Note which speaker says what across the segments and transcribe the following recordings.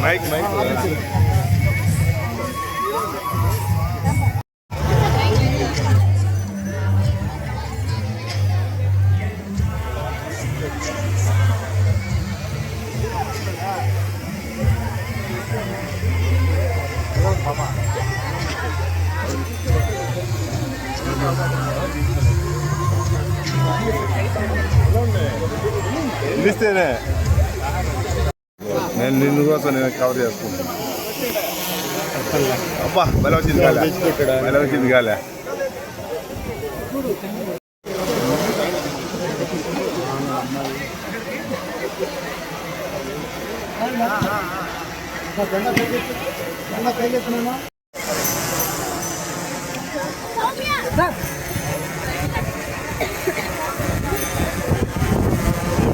Speaker 1: Mic ఇస్తేనే నేను నిన్ను కోసం నేను కవర్ చేసుకుంటాను. అబ్బా బల వచ్చింది కాలే, బల వచ్చింది కాలే.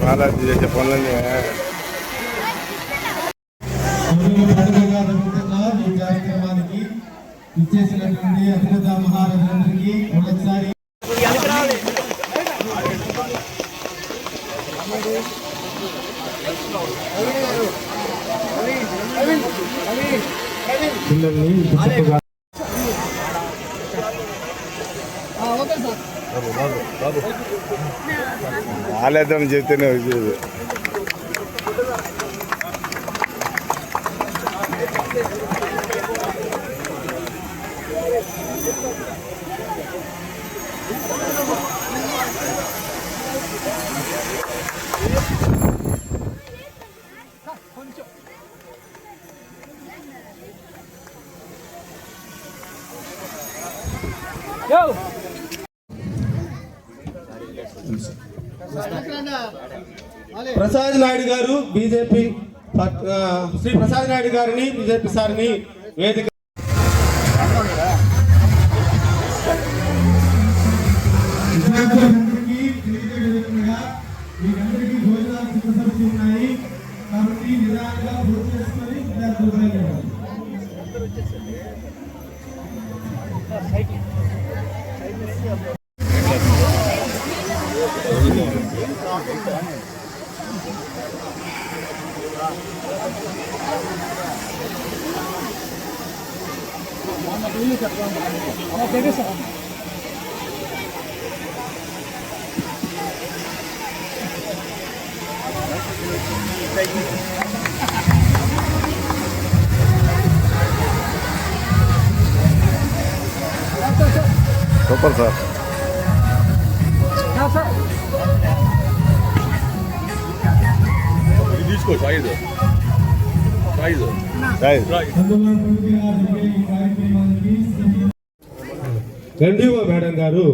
Speaker 1: మహారాజు చేసే పనులన్నీ
Speaker 2: ఈ కార్యక్రమానికి ఇచ్చేసినటువంటి అధినేత మహారాజులందరికీ ఒకసారి
Speaker 1: ఆలేద్దాం చెప్తేనే వచ్చేది.
Speaker 2: ప్రసాద్ నాయుడు గారు బీజేపీ శ్రీ ప్రసాద్ నాయుడు గారిని బీజేపీ సార్ని వేదిక ఉన్నాయి కాబట్టి నిదానంగా పూర్తి చేసుకొని
Speaker 1: సూపర్ సార్.
Speaker 3: తీసుకో సాయిదు
Speaker 2: గండివా మేడం గారు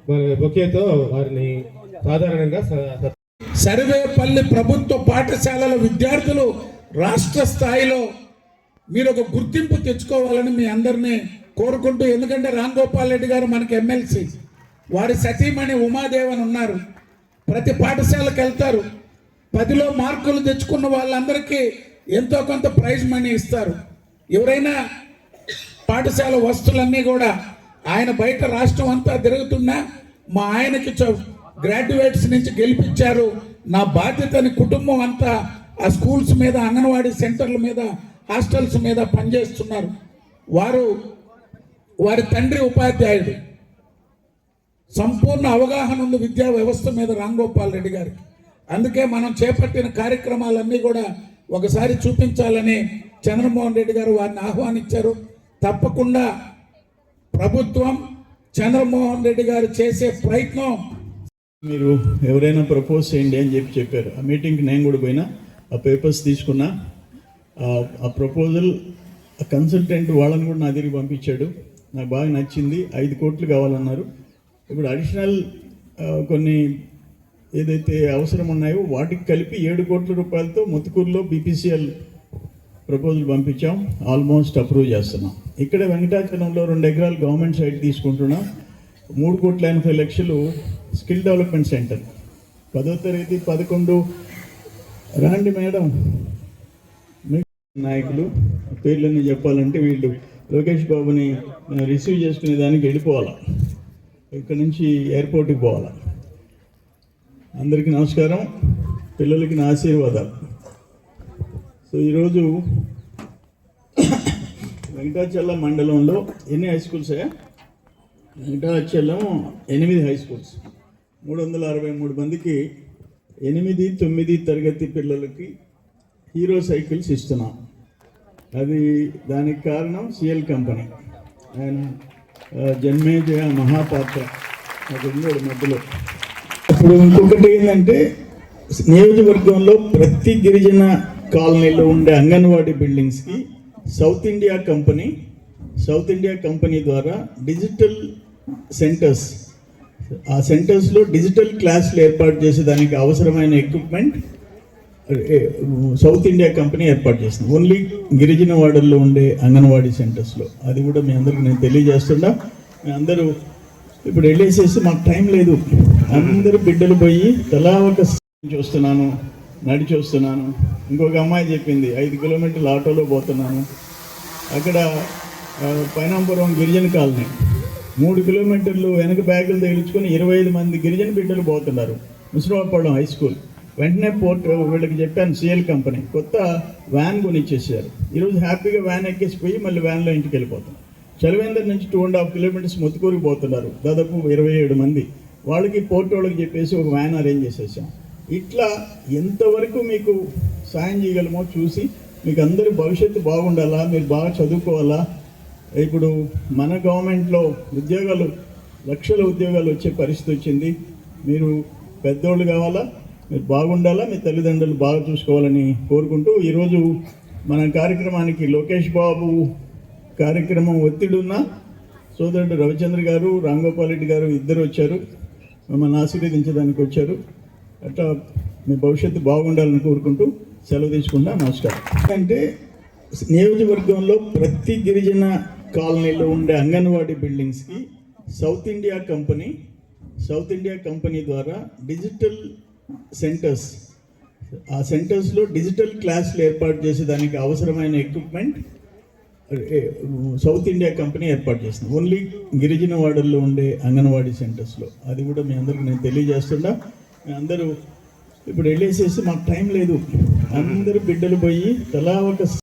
Speaker 2: మన బొకేతో వారిని సాధారణంగా
Speaker 4: సర్వేపల్లి ప్రభుత్వ పాఠశాలల విద్యార్థులు రాష్ట్ర స్థాయిలో మీరు ఒక గుర్తింపు తెచ్చుకోవాలని మీ అందరినీ కోరుకుంటూ, ఎందుకంటే రామ్ గోపాల్ రెడ్డి గారు మనకి ఎమ్మెల్సీ, వారి సతీమణి ఉమాదేవన్ ఉన్నారు, ప్రతి పాఠశాలకు వెళ్తారు, 10లో మార్కులు తెచ్చుకున్న వాళ్ళందరికీ ఎంతో కొంత ప్రైజ్ మనీ ఇస్తారు. ఎవరైనా పాఠశాల వస్తువులన్నీ కూడా ఆయన బయట రాష్ట్రం అంతా తిరుగుతున్నా మా ఆయనకి గ్రాడ్యుయేట్స్ నుంచి గెలిపించారు, నా బాధ్యతని కుటుంబం అంతా ఆ స్కూల్స్ మీద, అంగన్వాడీ సెంటర్ల మీద, హాస్టల్స్ మీద పనిచేస్తున్నారు. వారి తండ్రి ఉపాధ్యాయుడు, సంపూర్ణ అవగాహన ఉంది విద్యా వ్యవస్థ మీద రామ్ గోపాల్ రెడ్డి గారికి. అందుకే మనం చేపట్టిన కార్యక్రమాలన్నీ కూడా ఒకసారి చూపించాలని చంద్రమోహన్ రెడ్డి గారు వారిని ఆహ్వానించారు. తప్పకుండా ప్రభుత్వం, చంద్రమోహన్ రెడ్డి గారు చేసే ప్రయత్నం,
Speaker 5: మీరు ఎవరైనా ప్రపోజ్ చేయండి అని చెప్పారు. ఆ మీటింగ్కి నేను కూడా పోయినా, ఆ పేపర్స్ తీసుకున్నా. ఆ ప్రపోజల్ ఆ కన్సల్టెంట్ వాళ్ళని కూడా నా దగ్గరికి పంపించాడు. నాకు బాగా నచ్చింది. 5 కోట్లు కావాలన్నారు. ఇప్పుడు అడిషనల్ కొన్ని ఏదైతే అవసరం ఉన్నాయో వాటికి కలిపి 7 కోట్ల రూపాయలతో ముత్తుకూరులో బీపీసీఎల్ ప్రపోజల్ పంపించాం. ఆల్మోస్ట్ అప్రూవ్ చేస్తున్నాం. ఇక్కడ వెంకటాచలంలో 2 ఎకరాలు గవర్నమెంట్ సైట్ తీసుకుంటున్నాం. 3,80,00,000 స్కిల్ డెవలప్మెంట్ సెంటర్. 10వ తరగతి 11 రాండి మేడం, నాయకులు పేర్లన్నీ చెప్పాలంటే వీళ్ళు లోకేష్ బాబుని రిసీవ్ చేసుకునే దానికి వెళ్ళిపోవాలా, ఇక్కడ నుంచి ఎయిర్పోర్ట్కి పోవాలా. అందరికీ నమస్కారం, పిల్లలకి నా ఆశీర్వాదాలు. సో ఈరోజు వెంకటాచలం మండలంలో ఎన్ని హై స్కూల్స్ అయ్యా? వెంకటాచలం 8 హై స్కూల్స్, 363 మందికి 8, 9 తరగతి పిల్లలకి హీరో సైకిల్స్ ఇస్తున్నాం. అది దానికి కారణం సిఎల్ కంపెనీ. ఆయన జన్మేజయ మహాపాత్ర అది ఉన్నాడు మధ్యలో. ఇప్పుడు ఇంకొకటి ఏంటంటే, నియోజకవర్గంలో ప్రతి గిరిజన కాలనీలో ఉండే అంగన్వాడీ బిల్డింగ్స్కి సౌత్ ఇండియా కంపెనీ ద్వారా డిజిటల్ సెంటర్స్, ఆ సెంటర్స్లో డిజిటల్ క్లాసులు ఏర్పాటు చేసే దానికి అవసరమైన ఎక్విప్మెంట్ సౌత్ ఇండియా కంపెనీ ఏర్పాటు చేసింది. ఓన్లీ గిరిజన వాడల్లో ఉండే అంగన్వాడీ సెంటర్స్లో. అది కూడా మీ అందరికి నేను తెలియజేస్తున్నా. మీ అందరూ ఇప్పుడు వెళ్ళేసేసి మాకు టైం లేదు, అందరూ బిడ్డలు పోయి తలా ఒక చూస్తున్నాను, నడిచి వస్తున్నాను. ఇంకొక అమ్మాయి చెప్పింది 5 కిలోమీటర్లు ఆటోలో పోతున్నాను. అక్కడ పైనాంపురం గిరిజన కాలనీ 3 కిలోమీటర్లు వెనక బ్యాగులు తగిలించుకొని 25 మంది గిరిజన బిడ్డలు పోతున్నారు. ముసరావుపాలెం హై స్కూల్. వెంటనే వీళ్ళకి చెప్పాను, సిఎల్ కంపెనీ కొత్త వ్యాన్ కొనిచ్చేసారు. ఈరోజు హ్యాపీగా వ్యాన్ ఎక్కేసిపోయి మళ్ళీ వ్యాన్లో ఇంటికి వెళ్ళిపోతాం. చలివేందర్ నుంచి 2.5 కిలోమీటర్స్ ముత్తుకూరికి పోతున్నారు, దాదాపు 27 మంది. వాళ్ళకి పోర్ట్ వాళ్ళకి చెప్పేసి ఒక వ్యాన్ అరేంజ్ చేసేసాం. ఇట్లా ఎంతవరకు మీకు సాయం చేయగలమో చూసి, మీకు అందరి భవిష్యత్తు బాగుండాలా, మీరు బాగా చదువుకోవాలా. ఇప్పుడు మన గవర్నమెంట్లో లక్షల ఉద్యోగాలు వచ్చే పరిస్థితి వచ్చింది. మీరు పెద్దోళ్ళు కావాలా, మీరు బాగుండాలా, మీ తల్లిదండ్రులు బాగా చూసుకోవాలని కోరుకుంటూ, ఈరోజు మన కార్యక్రమానికి లోకేష్ బాబు కార్యక్రమం ఒత్తిడున్న సోదరుడు రవిచంద్ర గారు, రాంగోపాల్ రెడ్డి గారు ఇద్దరు వచ్చారు, మమ్మల్ని ఆశీర్వదించడానికి వచ్చారు. అట్లా మీ భవిష్యత్తు బాగుండాలని కోరుకుంటూ సెలవు తీసుకుంటా. నమస్కారం. అంటే నియోజకవర్గంలో ప్రతి గిరిజన కాలనీలో ఉండే అంగన్వాడీ బిల్డింగ్స్కి సౌత్ ఇండియా కంపెనీ ద్వారా డిజిటల్ సెంటర్స్, ఆ సెంటర్స్లో డిజిటల్ క్లాసులు ఏర్పాటు చేసే దానికి అవసరమైన ఎక్విప్మెంట్ సౌత్ ఇండియా కంపెనీ ఏర్పాటు చేసింది. ఓన్లీ గిరిజన వాడల్లో ఉండే అంగన్వాడీ సెంటర్స్లో. అది కూడా మీ అందరికి నేను తెలియజేస్తున్నా. మీ అందరూ ఇప్పుడు వెళ్ళేసేసి మాకు టైం లేదు, అందరూ బిడ్డలు పోయి తలా ఒక